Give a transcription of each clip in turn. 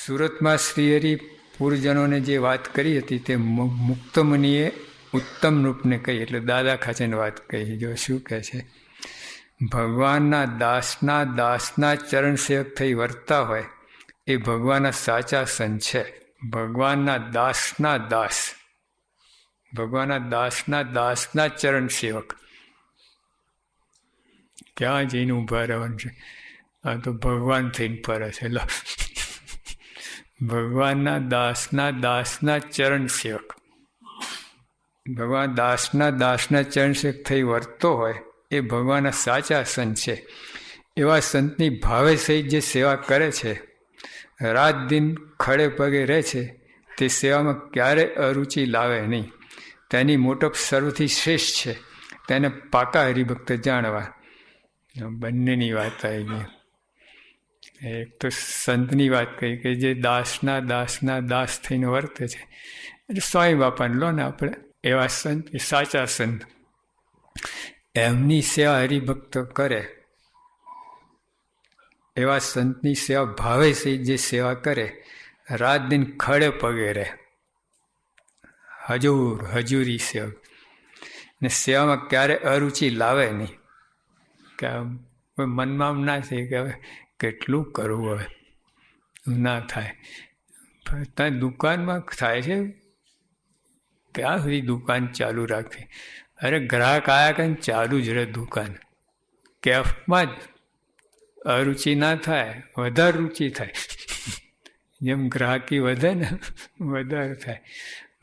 સુરતમાં શ્રીહરિ પૂર્વજનોને જે વાત કરી હતી તે મુક્ત મુનિએ ઉત્તમ રૂપને કહી, એટલે દાદા ખાચરની વાત કહી. જો શું કહે છે, ભગવાનના દાસના ચરણ સેવક થઈ વર્તતા હોય એ ભગવાનના સાચા સંત છે. ભગવાનના દાસના ચરણ સેવક. ક્યાં જઈને ઊભા રહેવાનું છે? આ તો ભગવાન થઈને ફરે છે. ભગવાનના દાસના ચરણ સેવક. ભગવાન દાસના ચરણ સેવક થઈ વર્તતો હોય એ ભગવાનના સાચા સંત છે. એવા સંતની ભાવે સહિત જે સેવા કરે છે, રાત દિન ખડે પગે રહે છે, તે સેવામાં ક્યારે અરુચિ લાવે નહીં. તેની મોટપ સર્વથી શ્રેષ્ઠ છે. તેને પાકા હરિભક્ત જાણવા. બંનેની વાત આવી ગઈ. એક તો સંતની વાત કહી કે જે દાસના દાસ થઈને વર્તે છે. એટલે સ્વામી બાપાને લો ને આપણે, એવા સંત, સાચા સંત, એમની સેવા હરિભક્તો કરે. એવા સંતની સેવા ભાવે સહિત જે સેવા કરે, રાત દિન ખડે પગે રહે, હજુરી સેવક, ને સેવામાં ક્યારે અરુચિ લાવે નહીં. કે મનમાં ના થાય કે હવે કેટલું કરવું, હવે ના થાય. ત્યાં દુકાનમાં થાય છે, ક્યાં સુધી દુકાન ચાલુ રાખવી? અરે ગ્રાહક આવ્યા કંઈ ચાલુ જ રહે દુકાન. કેફમાં જ અરુચિ ના થાય, વધારે રુચિ થાય. જેમ ગ્રાહકી વધે ને વધારે થાય.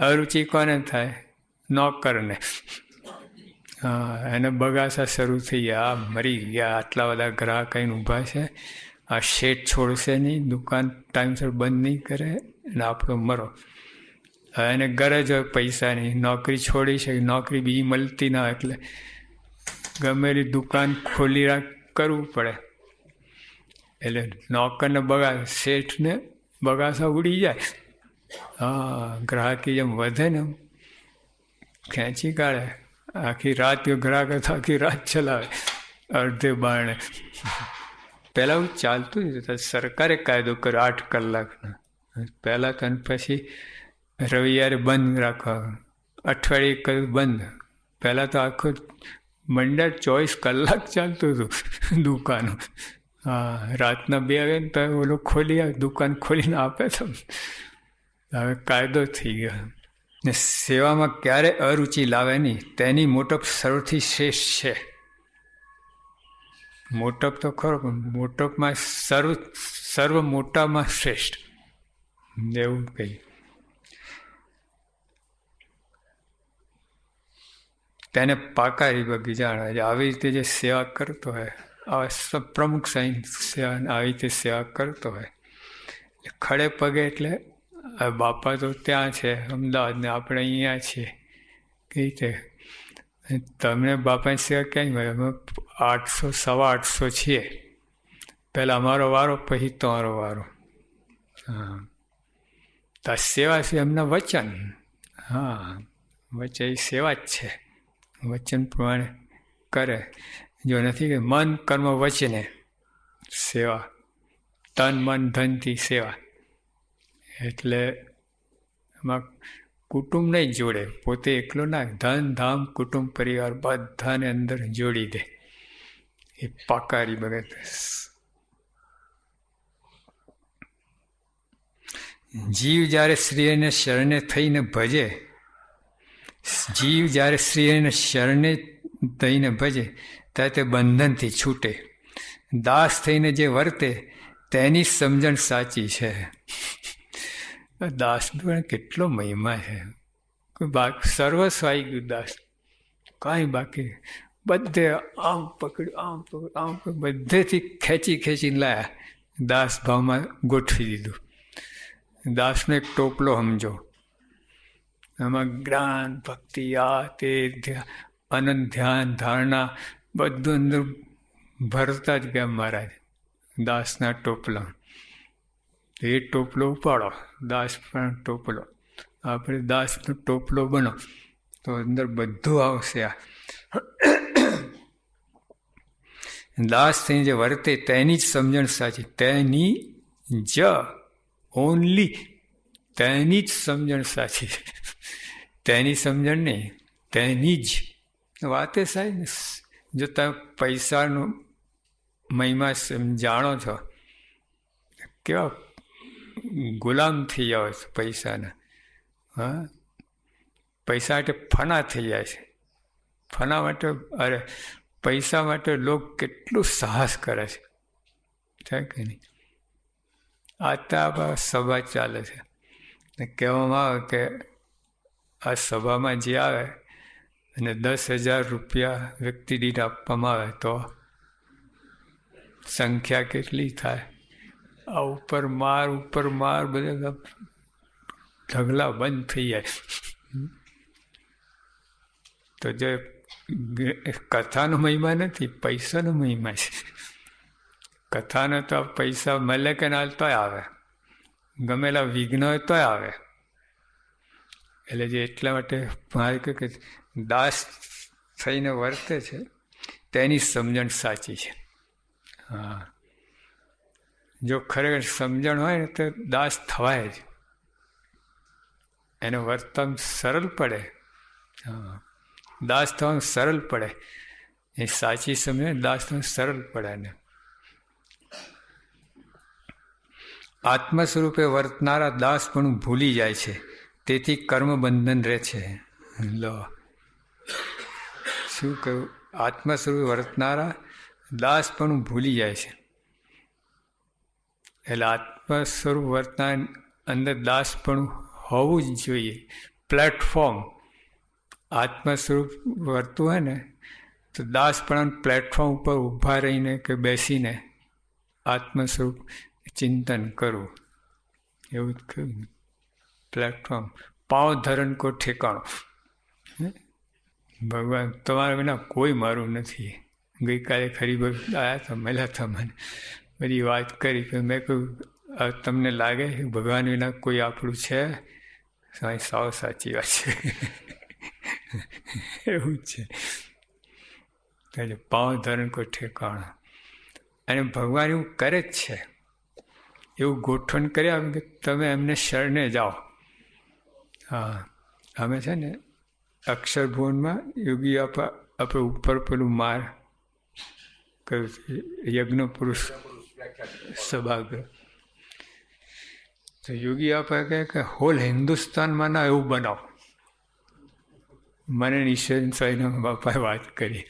અરુચિ કોને થાય? નોકરને. હા, એને બગાસા શરૂ થઈ ગયા. આ મરી ગયા, આટલા બધા ગ્રાહક આવીને ઊભા છે, આ શેઠ છોડશે નહીં, દુકાન ટાઈમસર બંધ નહીં કરે, અને આપણો મરો. હવે એને ગરજ હોય પૈસાની, નોકરી છોડી છે, નોકરી બીજી મળતી ના હોય, એટલે ગમેલી દુકાન ખોલી કરવું પડે. એટલે નોકરને શેઠને બગાસા ઉડી જાય. હા, ગ્રાહકી જેમ વધે ને ખેંચી કાઢે. આખી રાત ગ્રાહક આખી રાત ચલાવે અડધે બારણે. પહેલાં એવું ચાલતું જ હતું. સરકારે કાયદો કર્યો 8 કલાકનો. પહેલાં તો પછી રવિવારે બંધ રાખવા, અઠવાડિયે કર્યું બંધ. પહેલાં તો આખો મંડળ 24 કલાક ચાલતું હતું દુકાનો. હા, રાતના 2 વાગે ને તો ઓલો ખોલી આવે, દુકાન ખોલીને આપે તો. હવે કાયદો થઈ ગયો. ને સેવામાં ક્યારે અરુચિ લાવે નહીં, તેની મોટપ સૌથી શ્રેષ્ઠ છે. મોટપ તો ખરો, પણ મોટપમાં સર્વ મોટામાં શ્રેષ્ઠ એવું કહી. તેને પાકા હરિભક્ત જાણવા. આવી રીતે જે સેવા કરતો હોય, આવા પ્રમુખ સાઈન સેવા આવી રીતે સેવા કરતો હોય, ખડે પગે. એટલે બાપા તો ત્યાં છે અમદાવાદને, આપણે અહીંયા છીએ. કઈ રીતે તમને બાપાની સેવા ક્યાંય મળે? અમે 800 850 છીએ. પહેલાં અમારો વારો, પછી તમારો વારો. હા, તો સેવા છે એમના વચન. હા, વચન એ સેવા જ છે. વચન પ્રમાણે કરે. જો નથી કે મન કર્મ વચને સેવા, તન મન ધનથી સેવા. એટલે એમાં કુટુંબ નહીં જોડે, પોતે એકલો ના, ધન ધામ કુટુંબ પરિવાર બધાને અંદર જોડી દે. એ પાકારી ભગત. જીવ જ્યારે શ્રીને શરણે થઈને ભજે, ત્યારે તે બંધનથી છૂટે. દાસ થઈને જે વર્તે તેની સમજણ સાચી છે. દાસનો કેટલો મહિમા છે. સર્વસ્વ આવી ગયું દાસ, કાંઈ બાકી. બધે આમ પકડ્યું, બધેથી ખેંચીને લાયા, દાસ ભાવમાં ગોઠવી દીધું. દાસનો એક ટોપલો સમજો. એમાં જ્ઞાન, ભક્તિ, આ તે અનંત ધ્યાન, ધારણા બધું અંદર ભરતા જ ગયા મહારાજ દાસના ટોપલા. એ ટોપલો ઉપાડો, દાસ પણ ટોપલો. આપણે દાસનો ટોપલો બનો તો અંદર બધું આવશે. આ દાસ થઈને જે વર્તે તેની જ સમજણ સાચી. તેની જ ઓનલી તેની જ સમજણ સાચી છે. તેની સમજણ નહીં, તેની જ વાતે સાહેબ ને. જો તમે પૈસાનો મહિમા જાણો છો, કેવા ગુલામ થઈ જાઓ છો પૈસાના. હા, પૈસા માટે ફના થઈ જાય છે. ફના માટે, અરે પૈસા માટે લોકો કેટલું સાહસ કરે છે કે નહીં? આ તો આ સભા ચાલે છે ને કહેવામાં આવે કે આ સભામાં જે આવે અને 10,000 રૂપિયા વ્યક્તિ દીઠ આપવામાં આવે તો સંખ્યા કેટલી થાય? આ ઉપર માર બધા ઢગલા બંધ થઈ જાય. તો જે કથાનો મહિમા નથી, પૈસાનો મહિમા છે. કથાનો તો પૈસા મળે કે ના તોય આવે, ગમેલા વિઘ્ન હોય તોય આવે. એટલે જે એટલા માટે મારે કે દાસ થઈને વર્તે છે તેની સમજણ સાચી છે. હા, જો ખરેખર સમજણ હોય ને તો દાસ થવાય જ, એને વર્તન સરળ પડે. હા, દાસ થવાનું સરળ પડે. એ સાચી સમજણ દાસ થવાનું સરળ પડે ને. આત્મ સ્વરૂપે વર્તનારા દાસ પણ ભૂલી જાય છે, તેથી કર્મ બંધન રહે છે. લો, શું કહ્યું? આત્મ સ્વરૂપે વર્તનારા દાસ પણ ભૂલી જાય છે. એટલે આત્મ સ્વરૂપ વર્તનાર અંદર દાસ પણ હોવું જ જોઈએ. પ્લેટફોર્મ આત્મ સ્વરૂપ વર્તું હોય ને તો દાસ પણ પ્લેટફોર્મ ઉપર ઊભા રહીને કે બેસીને આત્મ સ્વરૂપ ચિંતન કરવું. એવું જ કહ્યું. પ્લેટફોર્મ પાँव ધરણ કો ઠેકાણો. ભગવાન તમારા વિના કોઈ મારું નથી. ગઈકાલે ખરી ભગત આવ્યા હતા, મળ્યા હતા મને, બધી વાત કરી કે મેં કહ્યું તમને લાગે ભગવાન વિના કોઈ આપણું છે? સાવ સાચી વાત છે. એવું જ છે. પાँव ધરણ કો ઠેકાણો. અને ભગવાન એવું કરે જ છે, એવું ગોઠવણ કર્યા કે તમે એમને શરણે જાઓ. હા, અમે છે ને અક્ષરભુવનમાં યોગી આપણે ઉપર પેલું માર કયું યજ્ઞ પુરુષ સભાગૃહ, તો યોગી આપા કહે કે હોલ હિન્દુસ્તાનમાં ના એવું બનાવો. મને નિશ્ચય સાંઈના બાપાએ વાત કરી.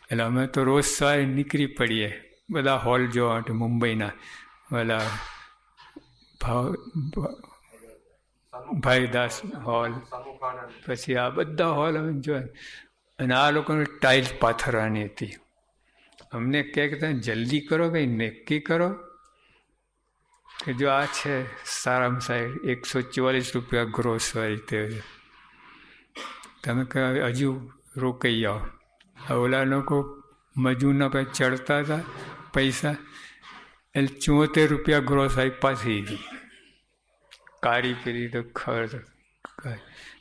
એટલે અમે તો રોજ સવારે નીકળી પડીએ બધા હોલ જોવા માટે. મુંબઈના બધા ભાઈદાસ હોલ, પછી આ બધા હોલ અમે જોયા. અને આ લોકોને ટાઇલ્સ પાથરવાની હતી. અમને કહે કે તમે જલ્દી કરો, કંઈ નક્કી કરો કે જો આ છે સારામાં સારી 144 રૂપિયા ગ્રોસરી તે તમે કહે હજુ રોકાઈ જાઓ. ઓલા લોકો મજૂરના પાસે ચડતા હતા પૈસા, એટલે 74 રૂપિયા ગ્રોસરી પાછી હતી. કાળી પીરી તો ખબર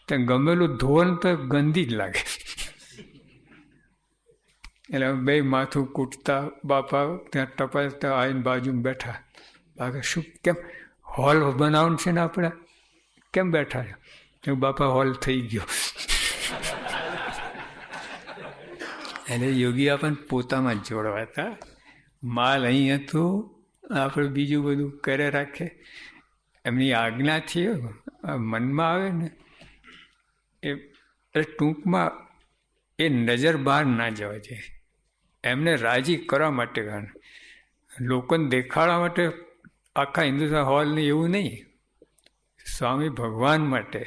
તો ગમેલું ધોન તો ગંદી જ લાગે. એટલે બે માથું કૂટતા બાપા ત્યાં ટપાસતા આવીને બાજુમાં બેઠા. બાકી શું કેમ હોલ બનાવવાનું છે ને આપણે, કેમ બેઠા છે? બાપા હોલ થઈ ગયો. એટલે યોગી આપણને પોતામાં જ જોડવા હતા. માલ અહીં હતું, આપણે બીજું બધું કરે રાખે. એમની આજ્ઞાથી મનમાં આવે ને એ ટૂંકમાં એ નજર બહાર ના જવા જોઈએ. એમને રાજી કરવા માટે, લોકોને દેખાડવા માટે આખા હિન્દુસ્તાન હોલને એવું નહીં. સ્વામી ભગવાન માટે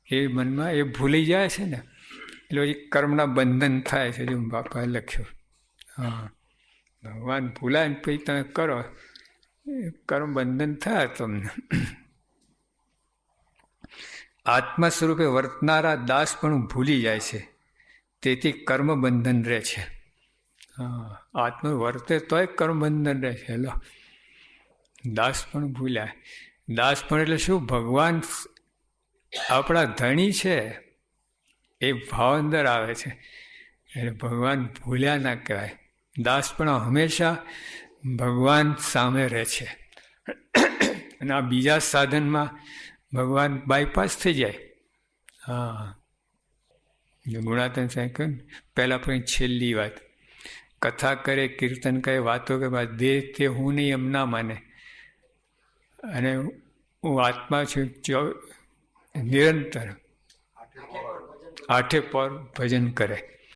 એ મનમાં એ ભૂલી જાય છે ને, એટલે એ કર્મના બંધન થાય છે. જેમ બાપાએ લખ્યું. હા, ભગવાન ભૂલાય ને પછી તમે કરો, કર્મ બંધન થાય તમને. આત્મ સ્વરૂપે વર્તનારા દાસ પણ ભૂલી જાય છે, તેથી કર્મ બંધન રહે છે. હા, આત્મ વર્તે તોય કર્મ બંધન રહે છે. લો, દાસ પણ ભૂલ્યા. દાસ પણ એટલે શું? ભગવાન આપણા ધણી છે એ ભાવ અંદર આવે છે. એટલે ભગવાન ભૂલ્યા ના કહેવાય. દાસ પણ હંમેશા ભગવાન સામે રહે છે. અને અને આ બીજા સાધનમાં ભગવાન બાયપાસ થઈ જાય. હા, ગુણાતન સાહેબ કહ્યું પહેલાં પણ છેલ્લી વાત, કથા કરે, કીર્તન કરે, વાતો કરે, દેહ તે હું નહીં એમ ના માને, અને હું આત્મા છું નિરંતર આઠે પર ભજન કરે.